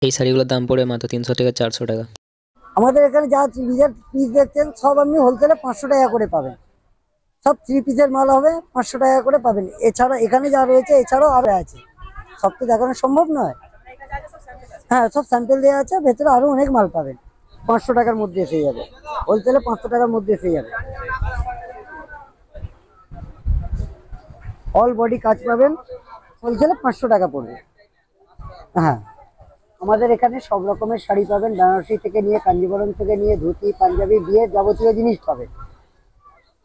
এই শাড়িগুলোর দাম পড়ে মাত্র 300 থেকে 400 টাকা। আমাদের এখানে যা নিজের পিস দেখছেন সব আপনি হোলসেলে 500 টাকা করে পাবেন। সব 3 পিসের মাল হবে, 500 টাকা করে পাবেন। এছাড়া এখানে যা রয়েছে এছাড়াও আরো আছে, সব তো দেখানো সম্ভব নয়। হ্যাঁ, সব স্যাম্পল দেওয়া আছে, ভেতরে আরো অনেক মাল পাবেন। 500 টাকার মধ্যে এসে যাবে, হোলসেলে 500 টাকার মধ্যে এসে যাবে। অল বডি কাজ পাবেন, হোলসেলে 500 টাকা পড়বে। হ্যাঁ, আমাদের এখানে সব রকমের শাড়ি পাবেন, বেনারসি থেকে নিয়ে কাঞ্জিবরম থেকে নিয়ে ধুতি পাঞ্জাবি বিয়ের যাবতীয় জিনিস পাবেন,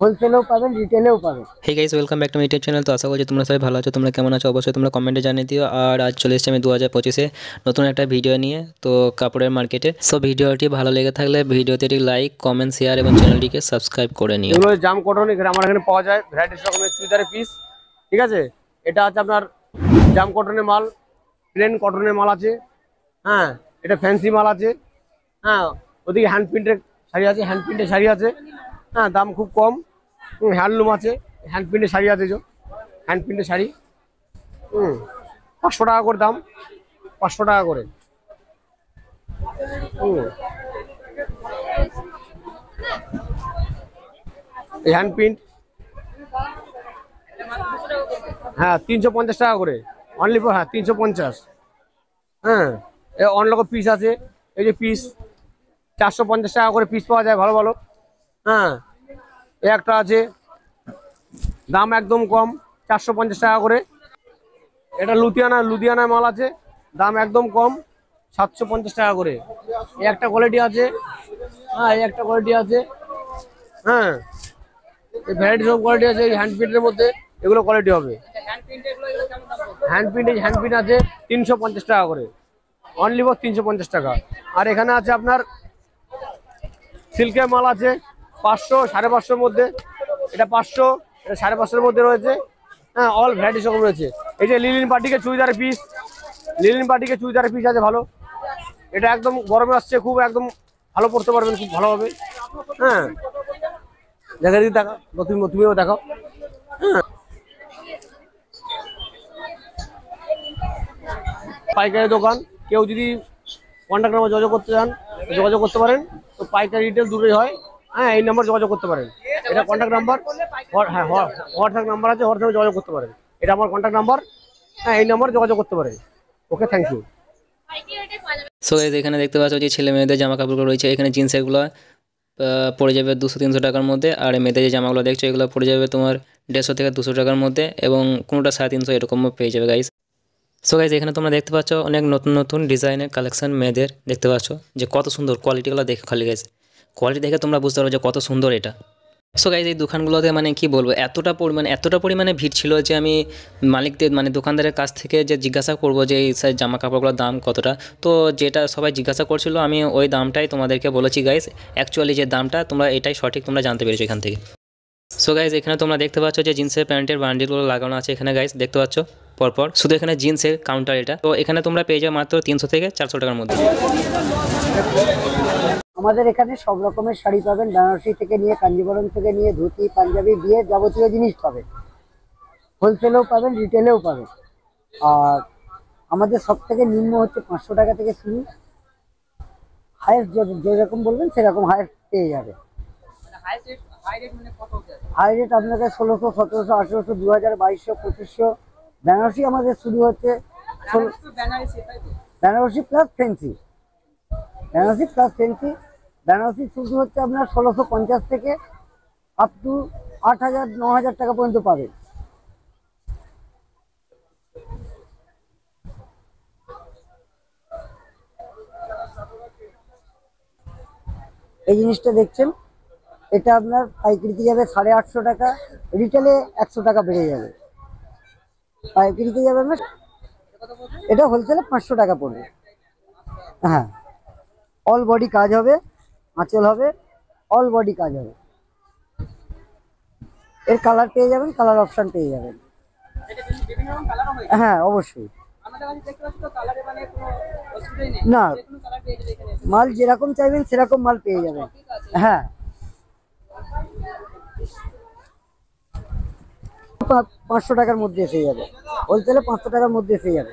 হোলসেলেও পাবেন রিটেলেও পাবেন। Hey guys, welcome back to my YouTube channel. তো আশা করছি তোমরা সবাই ভালো আছো। তোমরা কেমন আছো অবশ্যই তোমরা কমেন্টে জানিয়ে দিও। আর আজ চলে এসেছি আমি 2025-এ নতুন একটা ভিডিও নিয়ে, তো কাপড়ের মার্কেটে। সো ভিডিওটি ভালো লেগে থাকলে ভিডিওতে একটি লাইক কমেন্ট শেয়ার এবং চ্যানেলটিকে সাবস্ক্রাইব করে নিও। এগুলো জাম কটন, এখানে আমার এখানে পাওয়া যায় ভ্যারাইটিস রকমের চুড়িদারের পিস। ঠিক আছে, এটা আছে আপনার জাম কটনের মাল, প্লেন কটনের মাল আছে। হ্যাঁ, এটা ফ্যান্সি মাল আছে। হ্যাঁ, ওদিকে হ্যান্ড প্রিন্টের শাড়ি আছে, হ্যান্ড প্রিন্টের শাড়ি আছে। হ্যাঁ, দাম খুব কম। হ্যান্ডলুম আছে, হ্যান্ড প্রিন্টের শাড়ি আছে, হ্যান্ড প্রিন্টের শাড়ি। 500 টাকা করে দাম, 500 টাকা করে। এই হ্যান্ড প্রিন্ট, হ্যাঁ 350 টাকা করে অনলি। হ্যাঁ 350। হ্যাঁ, অনেক রকম পিস আছে। এই যে পিস 450 টাকা করে পিস পাওয়া যায়, ভালো ভালো। হ্যাঁ, এই একটা আছে, দাম একদম কম, 450 টাকা করে। এটা লুধিয়ানা মাল আছে, দাম একদম কম, 750 টাকা করে। এই একটা কোয়ালিটি আছে। হ্যাঁ, এই একটা কোয়ালিটি আছে। হ্যাঁ, এই ভ্যারাইটি সব কোয়ালিটি আছে। এই হ্যান্ড প্রিন্টের মধ্যে এগুলো কোয়ালিটি হবে। হ্যান্ড প্রিন্ট আছে 350 টাকা করে, অনলি ফর 350 টাকা। আর এখানে আছে আপনার সিল্কের মাল আছে 500 550-এর মধ্যে। এটা 500, এটা 550-এর মধ্যে রয়েছে। হ্যাঁ, অল ভ্যারাইটি রকম রয়েছে। এই যে লিলিন পার্টিকে চুড়িদারের পিস আছে ভালো। এটা একদম গরমে আসছে, খুব একদম ভালো পড়তে পারবেন, খুব ভালো হবে। হ্যাঁ, দেখা দিকে দেখাও, তুমিও দেখাও। হ্যাঁ, পাইকারি দোকান, কেউ যদি কন্ট্যাক্ট নাম্বার যোগাযোগ করতে চান যোগাযোগ করতে পারেন। তো পাইকারি রিটেল দুটোই হয়। হ্যাঁ, এই নাম্বার যোগাযোগ করতে পারেন। এটা কন্ট্যাক্ট নাম্বার। হ্যাঁ, হোয়াটসঅ্যাপ নাম্বার আছে, হোয়াটসঅ্যাপে যোগাযোগ করতে পারেন। এটা আমার কন্ট্যাক্ট নাম্বার। হ্যাঁ, এই নাম্বার যোগাযোগ করতে পারেন। ওকে, থ্যাংক ইউ। সো গাইস, এখানে দেখতে পাচ্ছ যে ছেলে মেয়েদের জামা কাপড়গুলো রয়েছে। এখানে জিন্সেরগুলো পড়ে যাবে 200-300 টাকার মধ্যে। আর মেয়েদের যে জামাগুলো দেখছো এগুলো পড়ে যাবে তোমার 150 থেকে 200 টাকার মধ্যে, এবং কোনোটা 350 এরকমও পেয়ে যাবে গাইস। সো গাইস, এখানে তোমরা দেখতে পাচ্ছ অনেক নতুন নতুন ডিজাইনের কালেকশন মেয়েদের। দেখতে পাচ্ছ যে কত সুন্দর কোয়ালিটিগুলো দেখে, খালি গাইস কোয়ালিটি দেখে তোমরা বুঝতে পারো যে কত সুন্দর এটা। সো গাইস, এই দোকানগুলোতে মানে কি বলবো, এতটা পরিমাণে ভিড় ছিল যে আমি মালিকদের মানে দোকানদারের কাছ থেকে যে জিজ্ঞাসা করবো যে এই জামা কাপড়গুলোর দাম কতটা, তো যেটা সবাই জিজ্ঞাসা করছিল আমি ওই দামটাই তোমাদেরকে বলেছি গাইস। অ্যাকচুয়ালি যে দামটা তোমরা এটাই সঠিক তোমরা জানতে পেরেছো এখান থেকে। সো গাইস, এখানে তোমরা দেখতে পাচ্ছ যে জিন্সের প্যান্টের বান্ডিলগুলো লাগানো আছে এখানে গাইস, দেখতে পাচ্ছ পরপর। শুধু এখানে জিন্সের কাউন্টার এটা। তো এখানে তোমরা পেয়ে যাবে মাত্র 300 থেকে 400 টাকার মধ্যে। আমাদের এখানে সব রকমের শাড়ি পাবেন, বেনারসি থেকে নিয়ে কাঞ্জিবরম থেকে নিয়ে ধুতি পাঞ্জাবি বিয়ের যাবতীয় জিনিস পাবেন, হোলসেলেও পাবেন রিটেলেও পাবেন। আর আমাদের সব থেকে নিম্ন হচ্ছে 500 টাকা থেকে শুরু, হায়েস্ট যেরকম বলবেন সেরকম হায়েস্ট পেয়ে যাবে। হাই রেট আপনাকে 1600 1700 1800 2000 2200 2500। বেনারসি আমাদের শুরু হচ্ছে বেনারসি প্লাস ফেন্সি, বেনারসি শুরু হচ্ছে আপনার 1650 থেকে আপ টু 8000 9000 টাকা পর্যন্ত পাবেন। এই জিনিসটা দেখছেন, এটা আপনার পাইকারিতে যাবে 850 টাকা, রিটেলে 100 টাকা বেড়ে যাবে। পাইকারিতে যাবে না, এটা হোলসেলে 500 টাকা পড়বে। হ্যাঁ, অল বডি কাজ হবে, আঁচল হবে, অল বডি কাজ হবে। এর কালার পেয়ে যাবেন, কালার অপশন পেয়ে যাবেন। হ্যাঁ অবশ্যই, না মাল যেরকম চাইবেন সেরকম মাল পেয়ে যাবেন। হ্যাঁ, 500 টাকার মধ্যে এসে যাবে, হোলসেলে 500 টাকার মধ্যে এসে যাবে।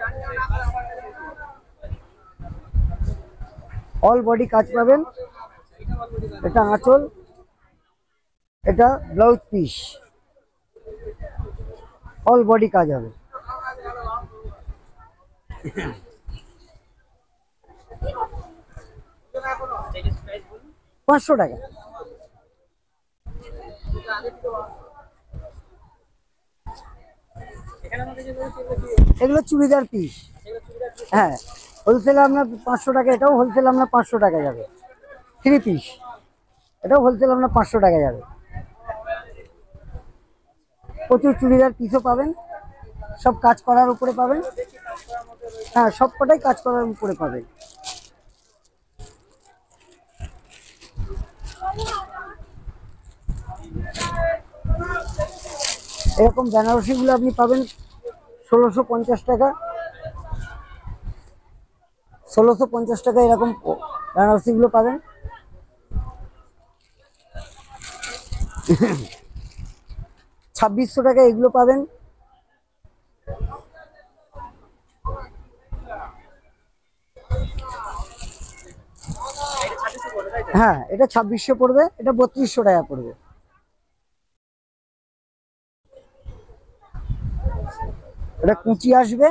অল বডি কাজ পাবেন। এটা আঁচল, এটা ব্লাউজ পিস, অল বডি কাজ হবে। 500 টাকা। এগুলো চুড়িদার পিস। হ্যাঁ, হোলসেলে আপনার 500 টাকা, এটাও হোলসেল আপনার 500 টাকা যাবে। 3 পিস, এটাও হোলসেল আপনার 500 টাকা যাবে। প্রচুর চুড়িদার পিসও পাবেন, সব কাজ করার উপরে পাবেন। হ্যাঁ, সব কটাই কাজ করার উপরে পাবেন। এরকম বেনারসিগুলো আপনি পাবেন 1650 টাকা। 1650 টাকা এরকম বেনারসিগুলো পাবেন। 2600 টাকা এগুলো পাবেন। হ্যাঁ, এটা 2600 পড়বে, এটা 3200 টাকা পড়বে। এটা কুচি আসবে,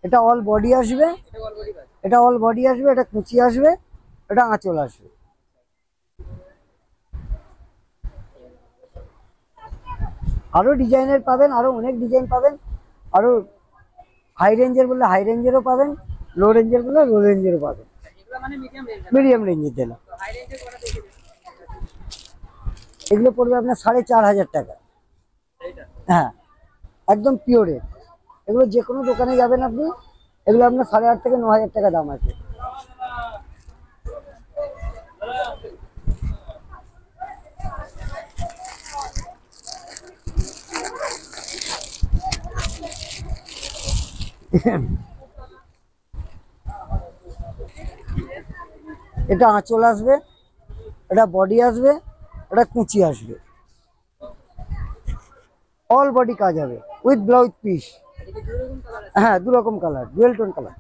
এটা অল বডি আসবে, এটা অল বডি আসবে, এটা কুচি আসবে, এটা আঁচল আসবে। আরো ডিজাইনের পাবেন, আরো অনেক ডিজাইন পাবেন। আরো হাই রেঞ্জের বললে হাই রেঞ্জেরও পাবেন, লো রেঞ্জের বললে লো রেঞ্জেরও পাবেন। মিডিয়াম রেঞ্জের দিলাম। এগুলো পড়বে আপনার 4500 টাকা। হ্যাঁ, একদম পিওরের। এগুলো যে কোনো দোকানে যাবেন আপনি, এগুলো আপনার 8,500 থেকে 9,000 টাকা দাম আছে। এটা আঁচল আসবে, এটা বডি আসবে, এটা কুচি আসবে, অল বডি কাজ হবে উইথ ব্লাউজ পিস। হ্যাঁ, 2 রকম কালার, ডুয়েল টোন কালার।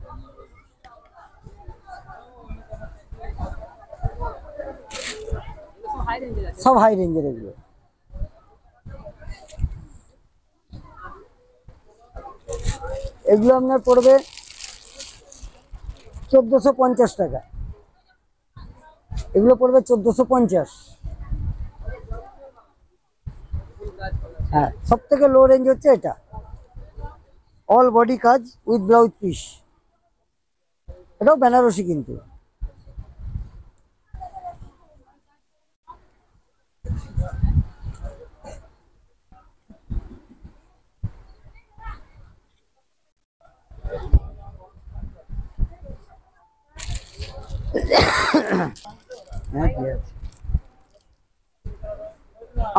সব হাই রেঞ্জের এগুলো। এগুলো আপনার পড়বে 1450 টাকা। এগুলো পড়বে 1450। হ্যাঁ, সব থেকে লো রেঞ্জ হচ্ছে এটা, অল বডি কাজ উইথ ব্লাউজ পিস। এটাও বেনারসি কিন্তু।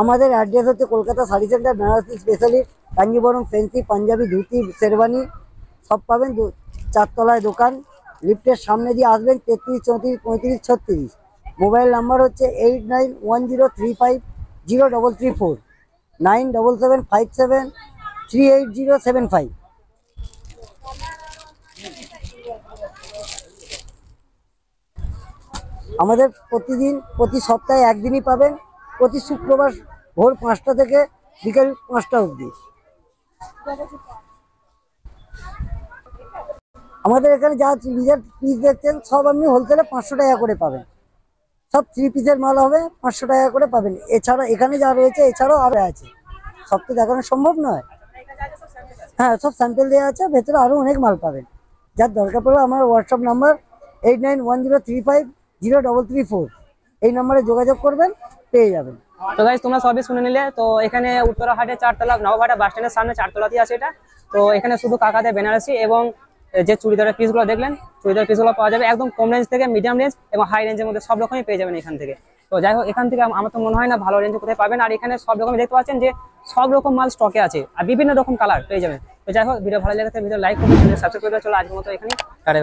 আমাদের অ্যাড্রেস হচ্ছে Kolkata sari centre, Benarasi specialist, Kanjeevaram, fancy, Punjabi, dhoti, sherwani সব পাবেন। 4 তলায় দোকান, লিফটের সামনে দিয়ে আসবেন, 33 34 35 36। মোবাইল নাম্বার হচ্ছে 8910350334, 9775738075। আমাদের প্রতি সপ্তাহে একদিনই পাবেন, প্রতি শুক্রবার ভোর 5টা থেকে বিকেল 5টা অবধি। আমাদের এখানে যা নিজের পিস দেখছেন সব আপনি হোলসেলে 500 টাকা করে পাবেন। সব 3 পিসের মাল হবে, 500 টাকা করে পাবেন। এছাড়া এখানে যা রয়েছে এছাড়াও আরো আছে, সব তো দেখানো সম্ভব নয়। হ্যাঁ, সব স্যাম্পেল দেওয়া আছে, ভেতরে আরো অনেক মাল পাবেন। যার দরকার পড়বে আমার হোয়াটসঅ্যাপ নাম্বার 8910350334, এই নাম্বারে যোগাযোগ করবেন, পেয়ে যাবেন। তো গাইস তোমরা সবই শুনে নিলে। তো এখানে উত্তরাহাটে 4 তলা, নবাবহাটা বাস স্ট্যান্ডের সামনে 4 তলাতেই আছে এটা। তো এখানে শুধু কাকাদের বেনারসি এবং যে চুড়িদারের পিসগুলো দেখলেন, চুড়িদার পিসগুলো পাওয়া যাবে একদম কম রেঞ্জ থেকে মিডিয়াম রেঞ্জ এবং হাই রেঞ্জের মধ্যে, সব রকমই পেয়ে যাবেন এখান থেকে। তো যাই হোক, এখান থেকে আমার তো মনে হয় না ভালো রেঞ্জে কোথায় পাবেন। আর এখানে সব রকম দেখতে পাচ্ছেন যে সব রকম মাল স্টকে আছে আর বিভিন্ন রকম কালার পেয়ে যাবেন। তো যাই হোক, ভিডিও ভালো লেগে থাকলে ভিডিও লাইক করবেন, সাবস্ক্রাইব করে চলো আজকের মতো এখানে টাটা।